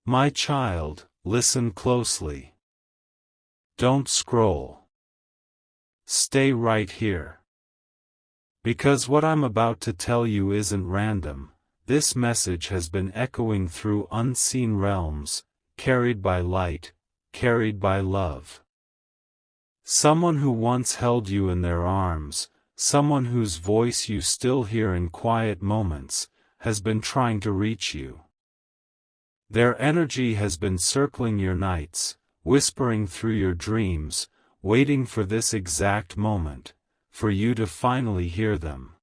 My child, listen closely. Don't scroll. Stay right here. Because what I'm about to tell you isn't random. This message has been echoing through unseen realms, carried by light, carried by love. Someone who once held you in their arms, someone whose voice you still hear in quiet moments, has been trying to reach you. Their energy has been circling your nights, whispering through your dreams, waiting for this exact moment, for you to finally hear them.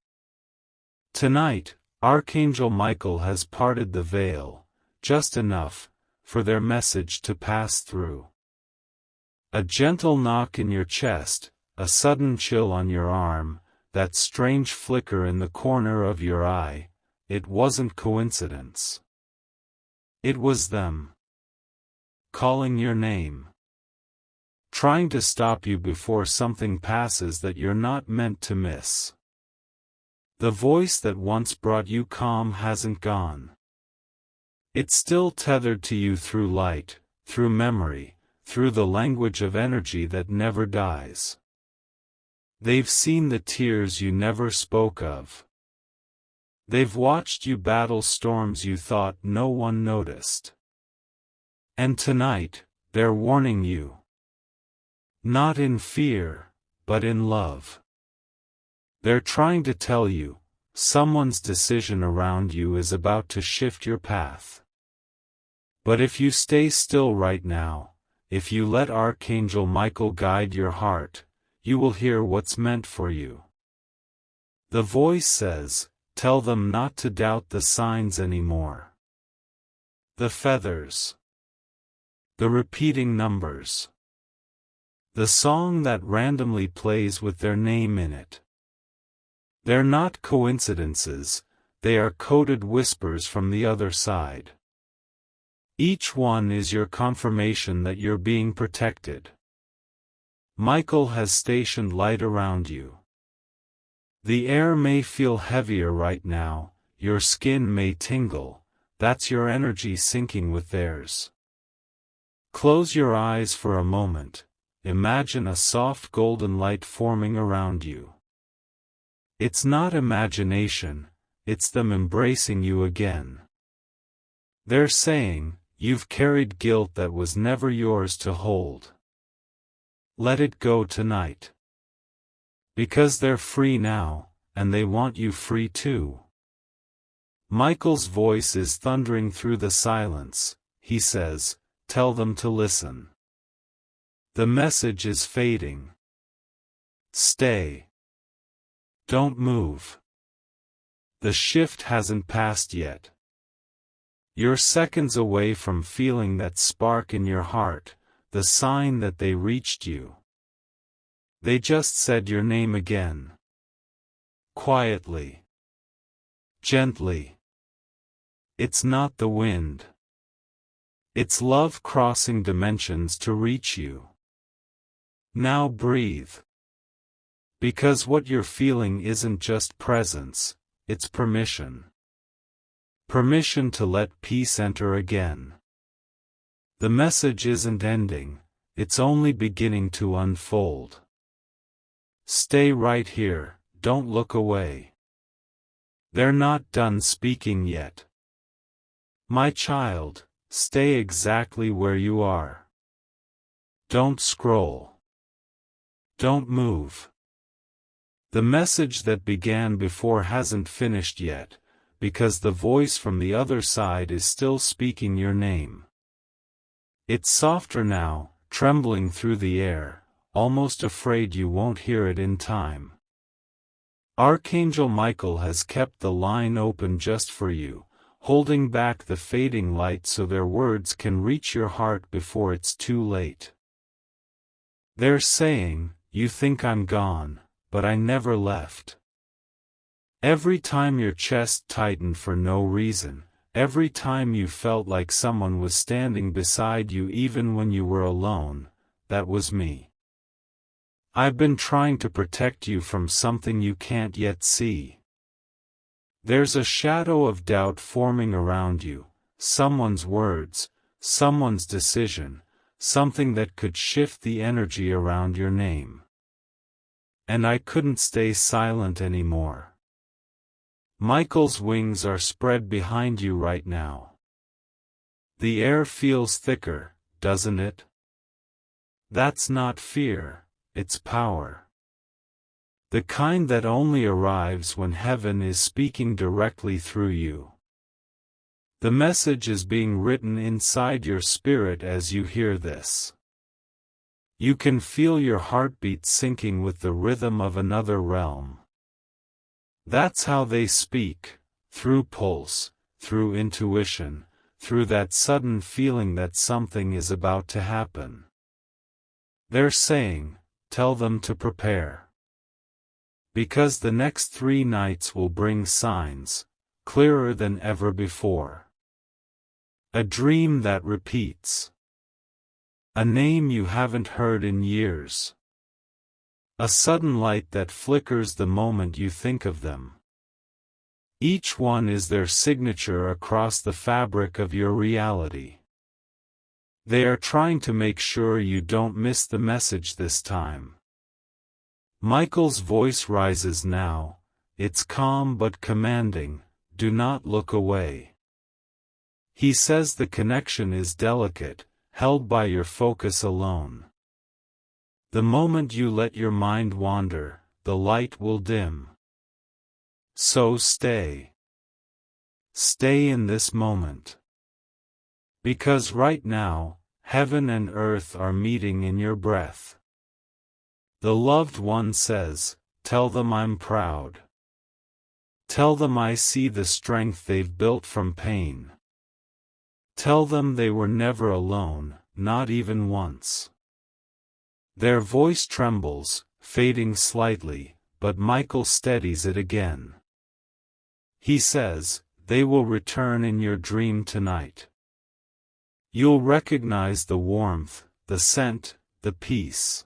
Tonight, Archangel Michael has parted the veil, just enough, for their message to pass through. A gentle knock in your chest, a sudden chill on your arm, that strange flicker in the corner of your eye, it wasn't coincidence. It was them. Calling your name. Trying to stop you before something passes that you're not meant to miss. The voice that once brought you calm hasn't gone. It's still tethered to you through light, through memory, through the language of energy that never dies. They've seen the tears you never spoke of. They've watched you battle storms you thought no one noticed. And tonight, they're warning you. Not in fear, but in love. They're trying to tell you, someone's decision around you is about to shift your path. But if you stay still right now, if you let Archangel Michael guide your heart, you will hear what's meant for you. The voice says, tell them not to doubt the signs anymore. The feathers. The repeating numbers. The song that randomly plays with their name in it. They're not coincidences, they are coded whispers from the other side. Each one is your confirmation that you're being protected. Michael has stationed light around you. The air may feel heavier right now, your skin may tingle, that's your energy syncing with theirs. Close your eyes for a moment, imagine a soft golden light forming around you. It's not imagination, it's them embracing you again. They're saying, you've carried guilt that was never yours to hold. Let it go tonight. Because they're free now, and they want you free too. Michael's voice is thundering through the silence. He says, tell them to listen. The message is fading. Stay. Don't move. The shift hasn't passed yet. You're seconds away from feeling that spark in your heart, the sign that they reached you. They just said your name again. Quietly. Gently. It's not the wind. It's love crossing dimensions to reach you. Now breathe. Because what you're feeling isn't just presence, it's permission. Permission to let peace enter again. The message isn't ending, it's only beginning to unfold. Stay right here, don't look away. They're not done speaking yet. My child, stay exactly where you are. Don't scroll. Don't move. The message that began before hasn't finished yet, because the voice from the other side is still speaking your name. It's softer now, trembling through the air, almost afraid you won't hear it in time. Archangel Michael has kept the line open just for you, holding back the fading light so their words can reach your heart before it's too late. They're saying, you think I'm gone, but I never left. Every time your chest tightened for no reason, every time you felt like someone was standing beside you even when you were alone, that was me. I've been trying to protect you from something you can't yet see. There's a shadow of doubt forming around you, someone's words, someone's decision, something that could shift the energy around your name. And I couldn't stay silent anymore. Michael's wings are spread behind you right now. The air feels thicker, doesn't it? That's not fear, it's power. The kind that only arrives when heaven is speaking directly through you. The message is being written inside your spirit as you hear this. You can feel your heartbeat syncing with the rhythm of another realm. That's how they speak, through pulse, through intuition, through that sudden feeling that something is about to happen. They're saying, tell them to prepare. Because the next 3 nights will bring signs, clearer than ever before. A dream that repeats. A name you haven't heard in years. A sudden light that flickers the moment you think of them. Each one is their signature across the fabric of your reality. They are trying to make sure you don't miss the message this time. Michael's voice rises now, it's calm but commanding, do not look away. He says the connection is delicate, held by your focus alone. The moment you let your mind wander, the light will dim. So stay. Stay in this moment. Because right now, heaven and earth are meeting in your breath. The loved one says, tell them I'm proud. Tell them I see the strength they've built from pain. Tell them they were never alone, not even once. Their voice trembles, fading slightly, but Michael steadies it again. He says, they will return in your dream tonight. You'll recognize the warmth, the scent, the peace.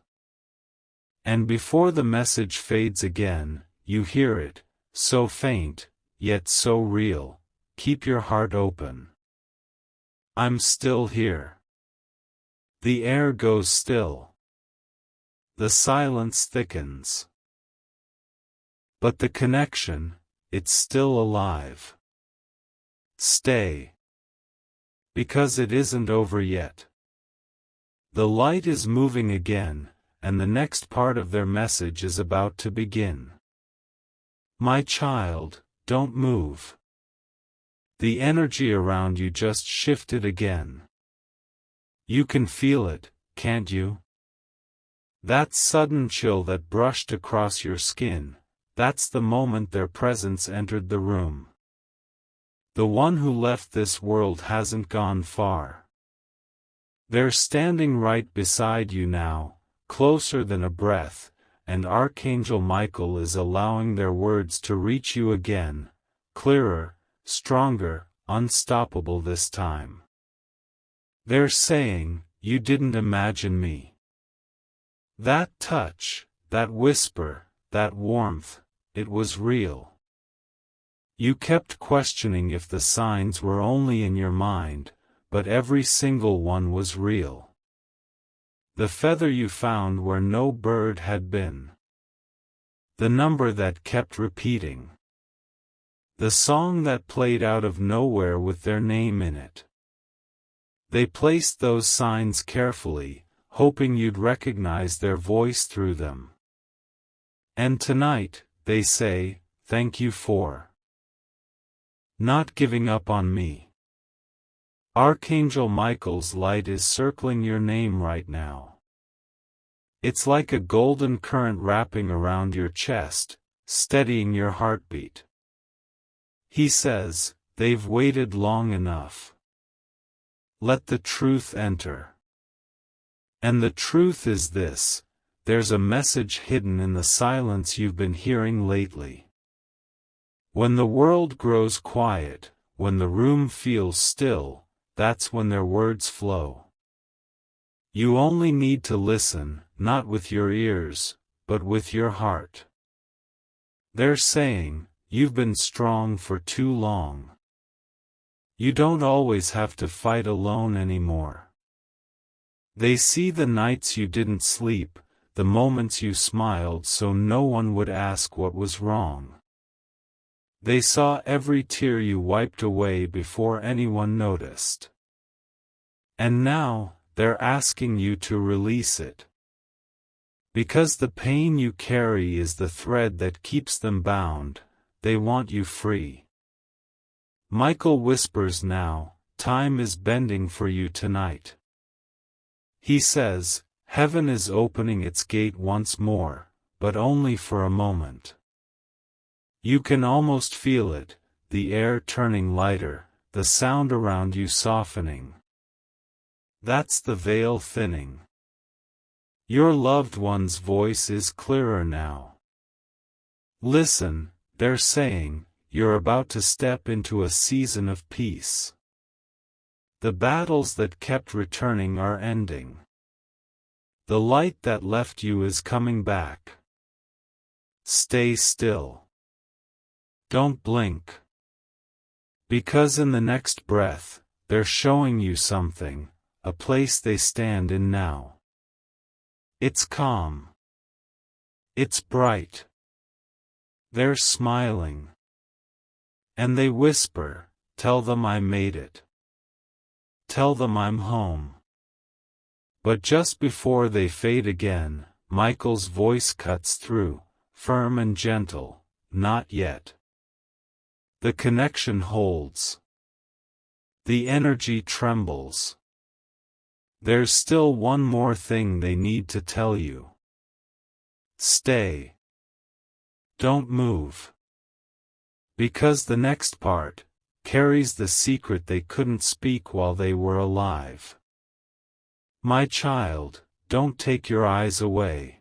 And before the message fades again, you hear it, so faint, yet so real, keep your heart open. I'm still here. The air goes still. The silence thickens. But the connection, it's still alive. Stay. Because it isn't over yet. The light is moving again, and the next part of their message is about to begin. My child, don't move. The energy around you just shifted again. You can feel it, can't you? That sudden chill that brushed across your skin, that's the moment their presence entered the room. The one who left this world hasn't gone far. They're standing right beside you now, closer than a breath, and Archangel Michael is allowing their words to reach you again, clearer, stronger, unstoppable this time. They're saying, you didn't imagine me. That touch, that whisper, that warmth, it was real. You kept questioning if the signs were only in your mind, but every single one was real. The feather you found where no bird had been. The number that kept repeating. The song that played out of nowhere with their name in it. They placed those signs carefully, hoping you'd recognize their voice through them. And tonight, they say, thank you for not giving up on me. Archangel Michael's light is circling your name right now. It's like a golden current wrapping around your chest, steadying your heartbeat. He says, they've waited long enough. Let the truth enter. And the truth is this, there's a message hidden in the silence you've been hearing lately. When the world grows quiet, when the room feels still, that's when their words flow. You only need to listen, not with your ears, but with your heart. They're saying, you've been strong for too long. You don't always have to fight alone anymore. They see the nights you didn't sleep, the moments you smiled so no one would ask what was wrong. They saw every tear you wiped away before anyone noticed. And now, they're asking you to release it. Because the pain you carry is the thread that keeps them bound, they want you free. Michael whispers now, time is bending for you tonight. He says, heaven is opening its gate once more, but only for a moment. You can almost feel it, the air turning lighter, the sound around you softening. That's the veil thinning. Your loved one's voice is clearer now. Listen, they're saying, you're about to step into a season of peace. The battles that kept returning are ending. The light that left you is coming back. Stay still. Don't blink. Because in the next breath, they're showing you something, a place they stand in now. It's calm. It's bright. They're smiling. And they whisper, tell them I made it. Tell them I'm home. But just before they fade again, Michael's voice cuts through, firm and gentle, not yet. The connection holds. The energy trembles. There's still one more thing they need to tell you. Stay. Don't move. Because the next part carries the secret they couldn't speak while they were alive. My child, don't take your eyes away.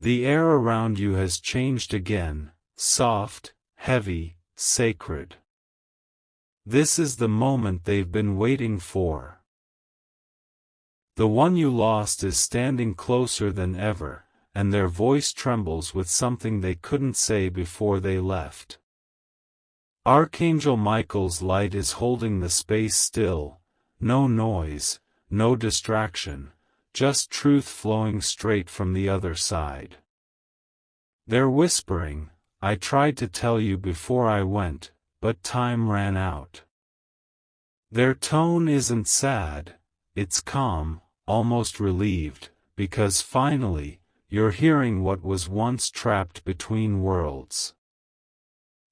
The air around you has changed again, soft, heavy, sacred. This is the moment they've been waiting for. The one you lost is standing closer than ever, and their voice trembles with something they couldn't say before they left. Archangel Michael's light is holding the space still, no noise, no distraction, just truth flowing straight from the other side. They're whispering, I tried to tell you before I went, but time ran out. Their tone isn't sad, it's calm, almost relieved, because finally, you're hearing what was once trapped between worlds.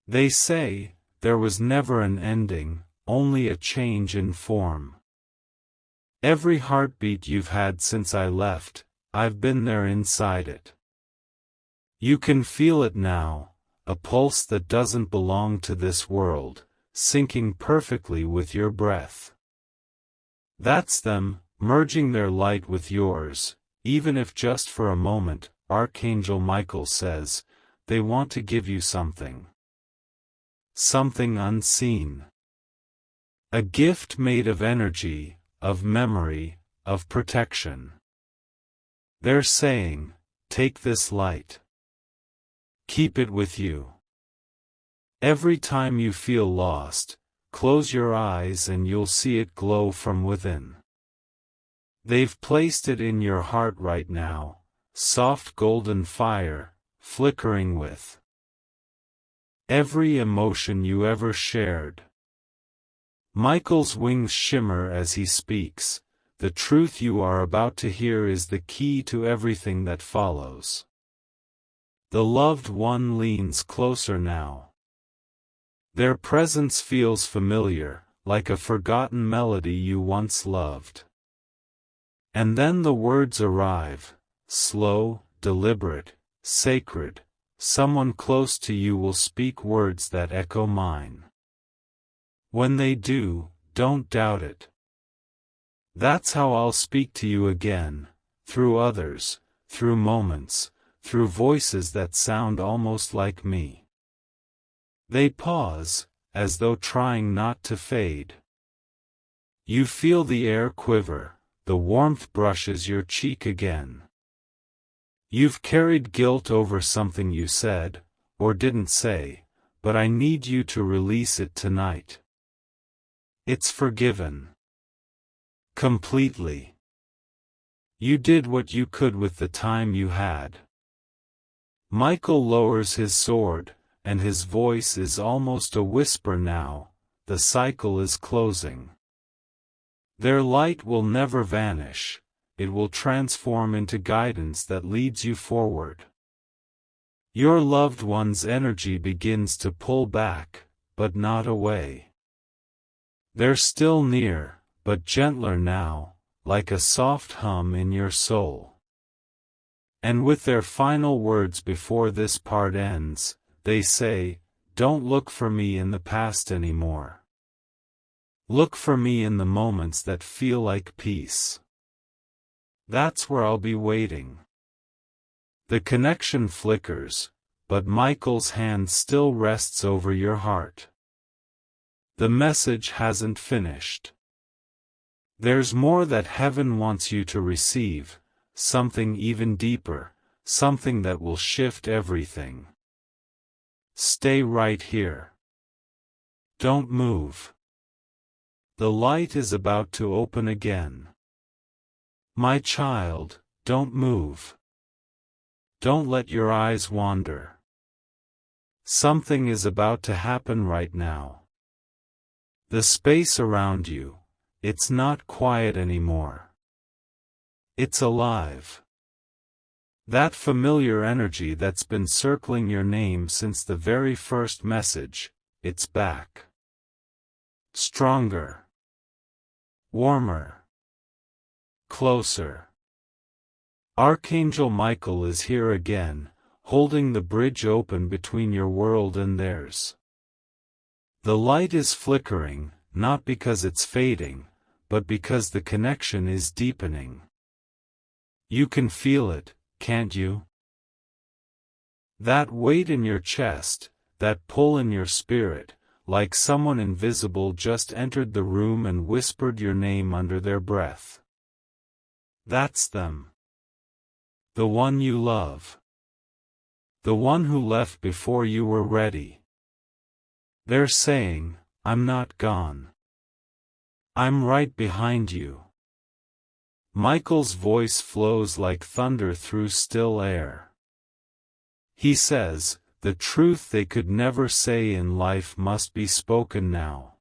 They say, there was never an ending, only a change in form. Every heartbeat you've had since I left, I've been there inside it. You can feel it now, a pulse that doesn't belong to this world, syncing perfectly with your breath. That's them, merging their light with yours, even if just for a moment, Archangel Michael says, they want to give you something. Something unseen. A gift made of energy, of memory, of protection. They're saying, take this light. Keep it with you. Every time you feel lost, close your eyes and you'll see it glow from within. They've placed it in your heart right now, soft golden fire, flickering with every emotion you ever shared. Michael's wings shimmer as he speaks, the truth you are about to hear is the key to everything that follows. The loved one leans closer now. Their presence feels familiar, like a forgotten melody you once loved. And then the words arrive, slow, deliberate, sacred. Someone close to you will speak words that echo mine. When they do, don't doubt it. That's how I'll speak to you again, through others, through moments, through voices that sound almost like me. They pause, as though trying not to fade. You feel the air quiver, the warmth brushes your cheek again. You've carried guilt over something you said, or didn't say, but I need you to release it tonight. It's forgiven. Completely. You did what you could with the time you had. Michael lowers his sword, and his voice is almost a whisper now. The cycle is closing. Their light will never vanish. It will transform into guidance that leads you forward. Your loved one's energy begins to pull back, but not away. They're still near, but gentler now, like a soft hum in your soul. And with their final words before this part ends, they say, "Don't look for me in the past anymore. Look for me in the moments that feel like peace. That's where I'll be waiting." The connection flickers, but Michael's hand still rests over your heart. The message hasn't finished. There's more that heaven wants you to receive, something even deeper, something that will shift everything. Stay right here. Don't move. The light is about to open again. My child, don't move. Don't let your eyes wander. Something is about to happen right now. The space around you, it's not quiet anymore. It's alive. That familiar energy that's been circling your name since the very first message, it's back. Stronger. Warmer. Closer. Archangel Michael is here again, holding the bridge open between your world and theirs. The light is flickering, not because it's fading, but because the connection is deepening. You can feel it, can't you? That weight in your chest, that pull in your spirit, like someone invisible just entered the room and whispered your name under their breath. That's them. The one you love. The one who left before you were ready. They're saying, "I'm not gone. I'm right behind you." Michael's voice flows like thunder through still air. He says, the truth they could never say in life must be spoken now.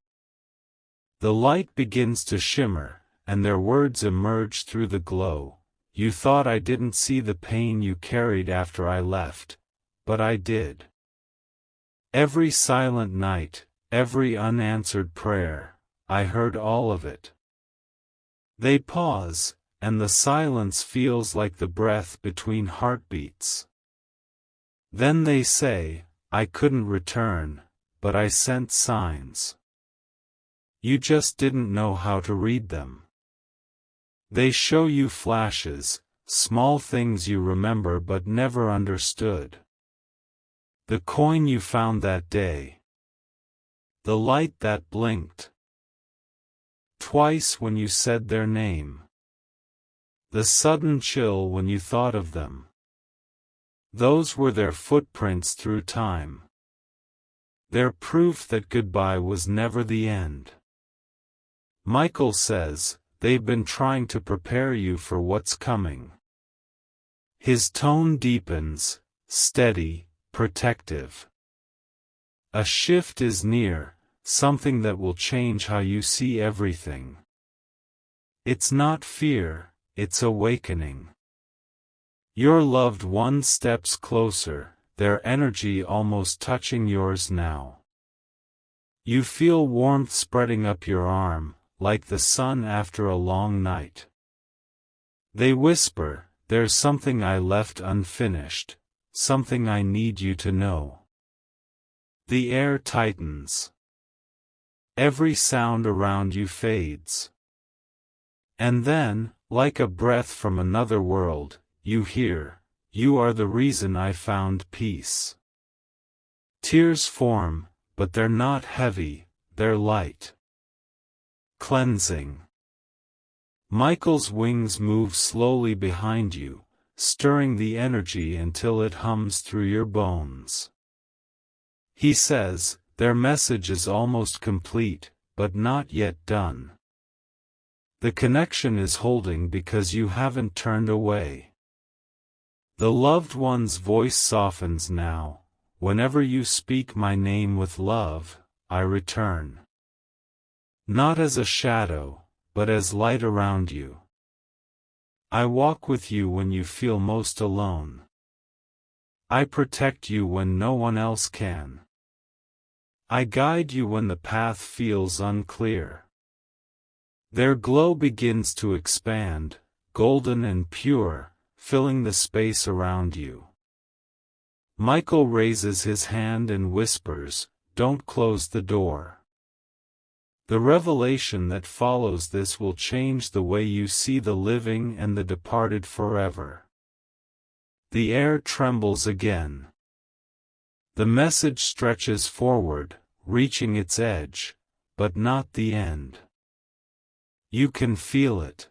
The light begins to shimmer, and their words emerge through the glow. "You thought I didn't see the pain you carried after I left, but I did. Every silent night, every unanswered prayer, I heard all of it." They pause, and the silence feels like the breath between heartbeats. Then they say, "I couldn't return, but I sent signs. You just didn't know how to read them." They show you flashes, small things you remember but never understood. The coin you found that day. The light that blinked twice when you said their name. The sudden chill when you thought of them. Those were their footprints through time. Their proof that goodbye was never the end. Michael says, they've been trying to prepare you for what's coming. His tone deepens, steady, protective. A shift is near, something that will change how you see everything. It's not fear, it's awakening. Your loved one steps closer, their energy almost touching yours now. You feel warmth spreading up your arm, like the sun after a long night. They whisper, "There's something I left unfinished, something I need you to know." The air tightens. Every sound around you fades. And then, like a breath from another world, you hear, "You are the reason I found peace." Tears form, but they're not heavy, they're light. Cleansing. Michael's wings move slowly behind you, stirring the energy until it hums through your bones. He says, their message is almost complete, but not yet done. The connection is holding because you haven't turned away. The loved one's voice softens now. Whenever you speak my name with love, I return. Not as a shadow, but as light around you. I walk with you when you feel most alone. I protect you when no one else can. I guide you when the path feels unclear. Their glow begins to expand, golden and pure, filling the space around you. Michael raises his hand and whispers, "Don't close the door." The revelation that follows this will change the way you see the living and the departed forever. The air trembles again. The message stretches forward, reaching its edge, but not the end. You can feel it.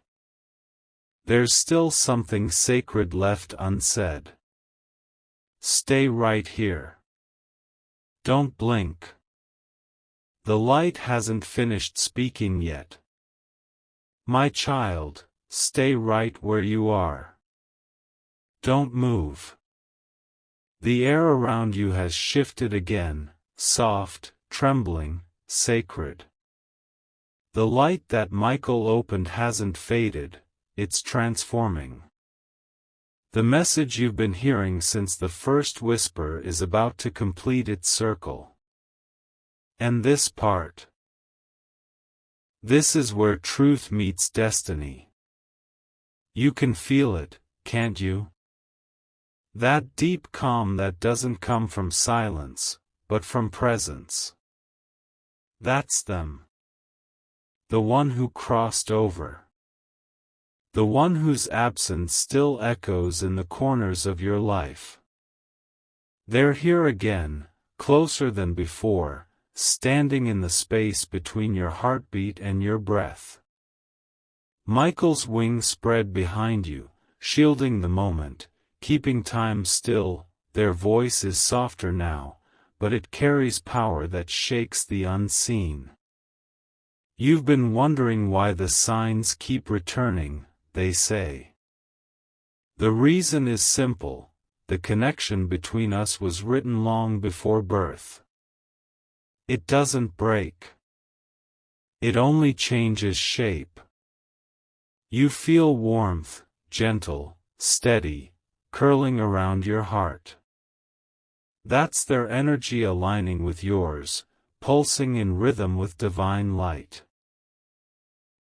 There's still something sacred left unsaid. Stay right here. Don't blink. The light hasn't finished speaking yet. My child, stay right where you are. Don't move. The air around you has shifted again, soft, trembling, sacred. The light that Michael opened hasn't faded, it's transforming. The message you've been hearing since the first whisper is about to complete its circle. And this part. This is where truth meets destiny. You can feel it, can't you? That deep calm that doesn't come from silence, but from presence. That's them. The one who crossed over. The one whose absence still echoes in the corners of your life. They're here again, closer than before, standing in the space between your heartbeat and your breath. Michael's wings spread behind you, shielding the moment, keeping time still. Their voice is softer now, but it carries power that shakes the unseen. You've been wondering why the signs keep returning, they say. The reason is simple: the connection between us was written long before birth. It doesn't break. It only changes shape. You feel warmth, gentle, steady, curling around your heart. That's their energy aligning with yours, pulsing in rhythm with divine light.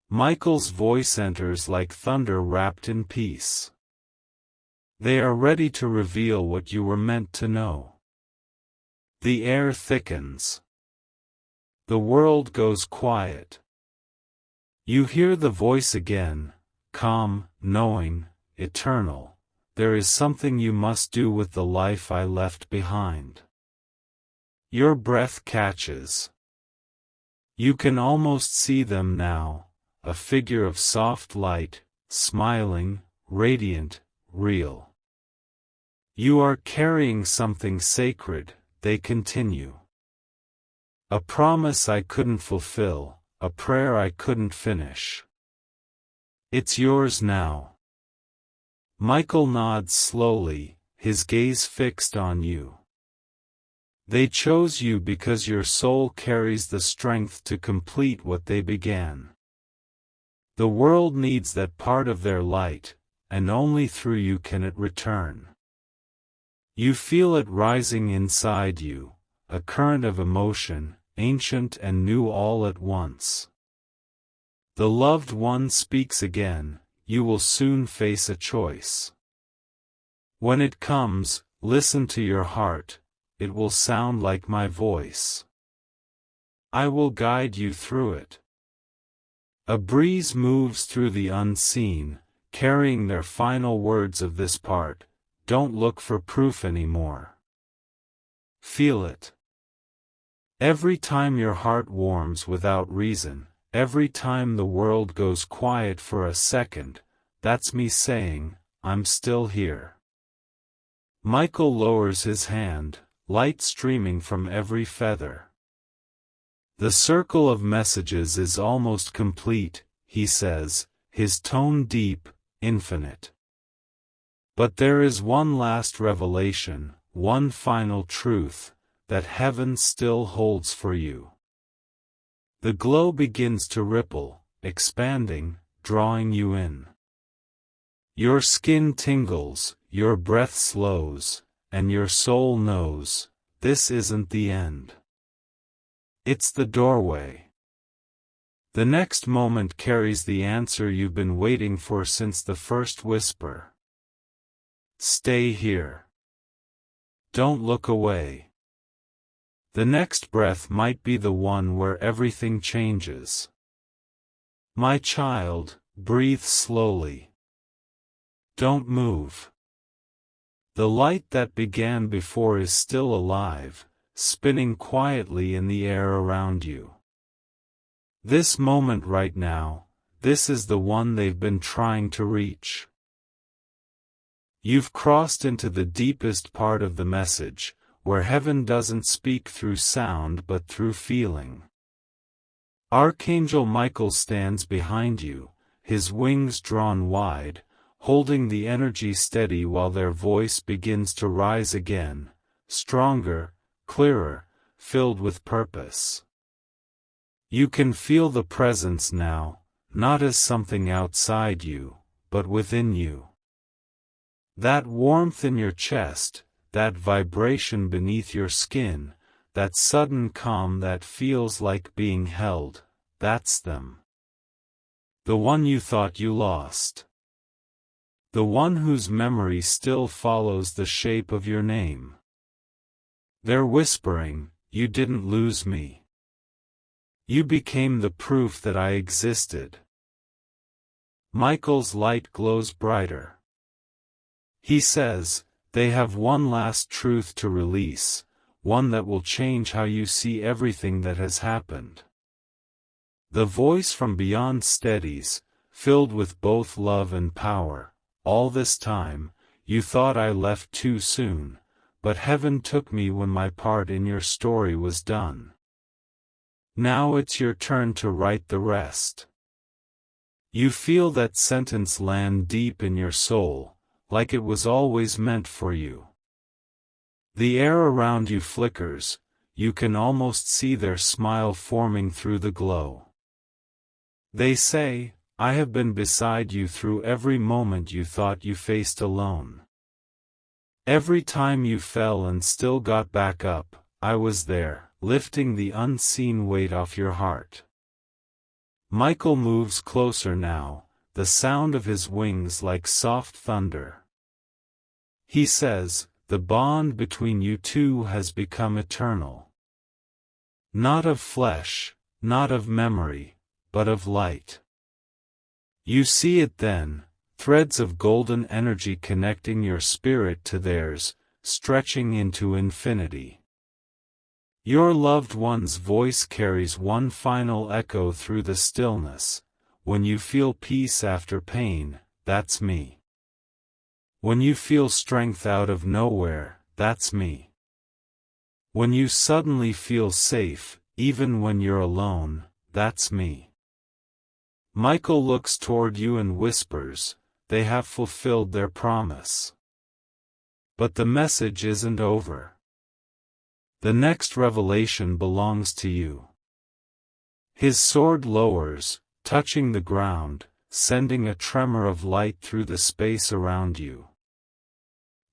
Michael's voice enters like thunder wrapped in peace. They are ready to reveal what you were meant to know. The air thickens. The world goes quiet. You hear the voice again, calm, knowing, eternal. There is something you must do with the life I left behind. Your breath catches. You can almost see them now, a figure of soft light, smiling, radiant, real. You are carrying something sacred, they continue. A promise I couldn't fulfill, a prayer I couldn't finish. It's yours now. Michael nods slowly, his gaze fixed on you. They chose you because your soul carries the strength to complete what they began. The world needs that part of their light, and only through you can it return. You feel it rising inside you, a current of emotion, ancient and new all at once. The loved one speaks again. You will soon face a choice. When it comes, listen to your heart, it will sound like my voice. I will guide you through it. A breeze moves through the unseen, carrying their final words of this part. Don't look for proof anymore. Feel it. Every time your heart warms without reason, every time the world goes quiet for a second, that's me saying, I'm still here. Michael lowers his hand, light streaming from every feather. The circle of messages is almost complete, he says, his tone deep, infinite. But there is one last revelation, one final truth, that heaven still holds for you. The glow begins to ripple, expanding, drawing you in. Your skin tingles, your breath slows, and your soul knows, this isn't the end. It's the doorway. The next moment carries the answer you've been waiting for since the first whisper. Stay here. Don't look away. The next breath might be the one where everything changes. My child, breathe slowly. Don't move. The light that began before is still alive, spinning quietly in the air around you. This moment right now, this is the one they've been trying to reach. You've crossed into the deepest part of the message, where heaven doesn't speak through sound but through feeling. Archangel Michael stands behind you, his wings drawn wide, holding the energy steady while their voice begins to rise again, stronger, clearer, filled with purpose. You can feel the presence now, not as something outside you, but within you. That warmth in your chest, that vibration beneath your skin, that sudden calm that feels like being held, that's them. The one you thought you lost. The one whose memory still follows the shape of your name. They're whispering, you didn't lose me. You became the proof that I existed. Michael's light glows brighter. He says, they have one last truth to release, one that will change how you see everything that has happened. The voice from beyond steadies, filled with both love and power. All this time, you thought I left too soon, but heaven took me when my part in your story was done. Now it's your turn to write the rest. You feel that sentence land deep in your soul, like it was always meant for you. The air around you flickers, you can almost see their smile forming through the glow. They say, I have been beside you through every moment you thought you faced alone. Every time you fell and still got back up, I was there, lifting the unseen weight off your heart. Michael moves closer now, the sound of his wings like soft thunder. He says, the bond between you two has become eternal. Not of flesh, not of memory, but of light. You see it then, threads of golden energy connecting your spirit to theirs, stretching into infinity. Your loved one's voice carries one final echo through the stillness. When you feel peace after pain, that's me. When you feel strength out of nowhere, that's me. When you suddenly feel safe, even when you're alone, that's me. Michael looks toward you and whispers, they have fulfilled their promise. But the message isn't over. The next revelation belongs to you. His sword lowers, touching the ground, sending a tremor of light through the space around you.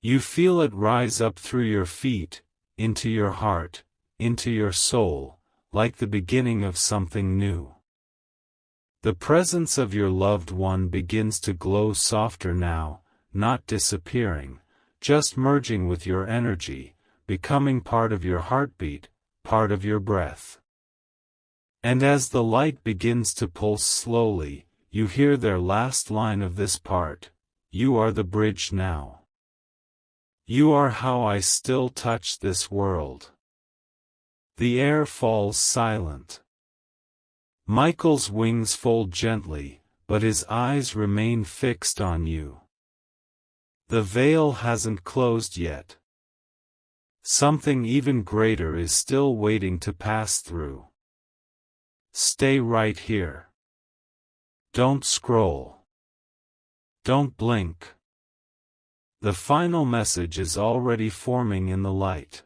You feel it rise up through your feet, into your heart, into your soul, like the beginning of something new. The presence of your loved one begins to glow softer now, not disappearing, just merging with your energy, becoming part of your heartbeat, part of your breath. And as the light begins to pulse slowly, you hear their last line of this part, you are the bridge now. You are how I still touch this world. The air falls silent. Michael's wings fold gently, but his eyes remain fixed on you. The veil hasn't closed yet. Something even greater is still waiting to pass through. Stay right here. Don't scroll. Don't blink. The final message is already forming in the light.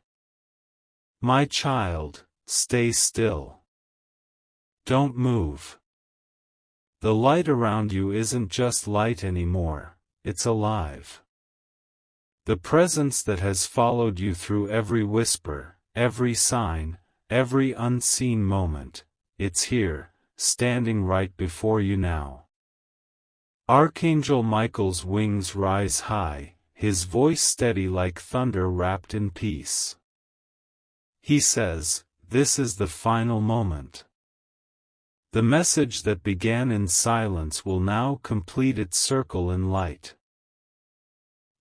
My child, stay still. Don't move. The light around you isn't just light anymore, it's alive. The presence that has followed you through every whisper, every sign, every unseen moment, it's here, standing right before you now. Archangel Michael's wings rise high, his voice steady like thunder wrapped in peace. He says, "This is the final moment." The message that began in silence will now complete its circle in light.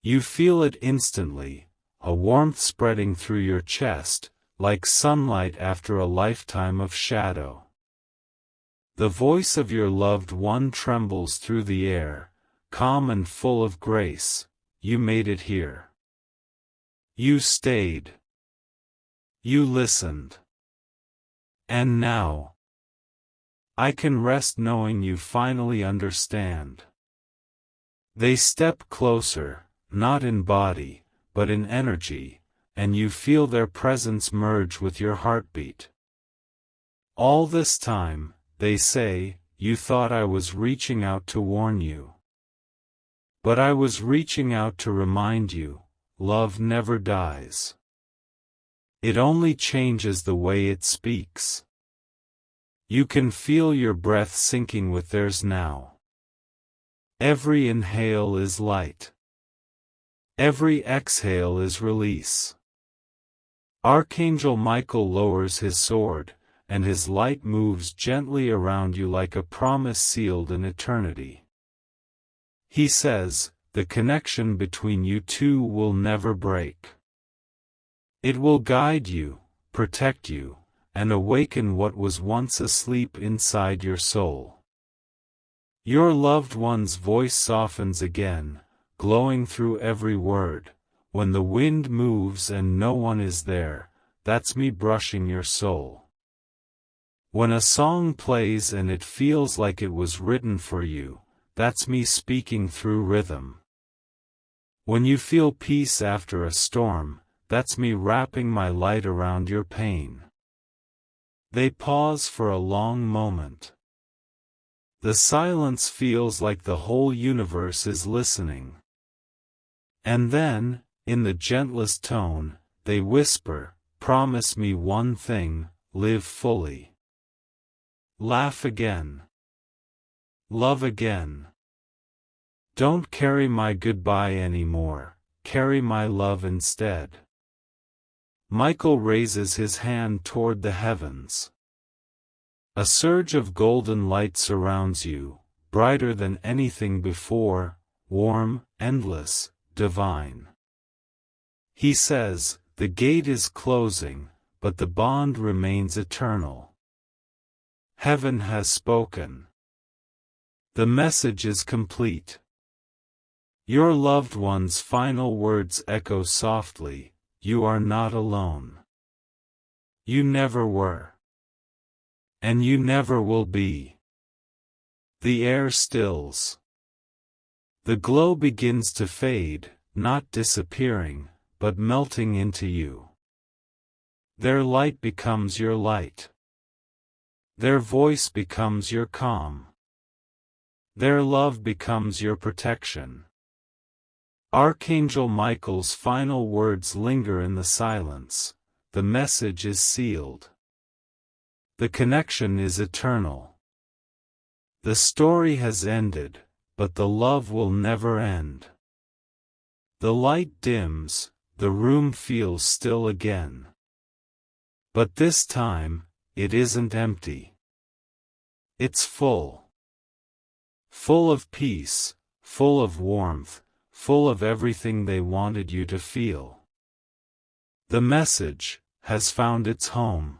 You feel it instantly, a warmth spreading through your chest, like sunlight after a lifetime of shadow. The voice of your loved one trembles through the air, calm and full of grace. You made it here. You stayed. You listened. And now, I can rest knowing you finally understand. They step closer, not in body, but in energy, and you feel their presence merge with your heartbeat. All this time, they say, you thought I was reaching out to warn you. But I was reaching out to remind you, love never dies. It only changes the way it speaks. You can feel your breath syncing with theirs now. Every inhale is light. Every exhale is release. Archangel Michael lowers his sword, and his light moves gently around you like a promise sealed in eternity. He says, the connection between you two will never break. It will guide you, protect you, and awaken what was once asleep inside your soul. Your loved one's voice softens again, glowing through every word. When the wind moves and no one is there, that's me brushing your soul. When a song plays and it feels like it was written for you, that's me speaking through rhythm. When you feel peace after a storm, that's me wrapping my light around your pain. They pause for a long moment. The silence feels like the whole universe is listening. And then, in the gentlest tone, they whisper, "Promise me one thing, live fully. Laugh again. Love again. Don't carry my goodbye anymore, carry my love instead." Michael raises his hand toward the heavens. A surge of golden light surrounds you, brighter than anything before, warm, endless, divine. He says, the gate is closing, but the bond remains eternal. Heaven has spoken. The message is complete. Your loved one's final words echo softly, "You are not alone. You never were. And you never will be." The air stills. The glow begins to fade, not disappearing, but melting into you. Their light becomes your light. Their voice becomes your calm. Their love becomes your protection. Archangel Michael's final words linger in the silence. The message is sealed. The connection is eternal. The story has ended, but the love will never end. The light dims, the room feels still again. But this time, it isn't empty. It's full. Full of peace, full of warmth, full of everything they wanted you to feel. The message has found its home.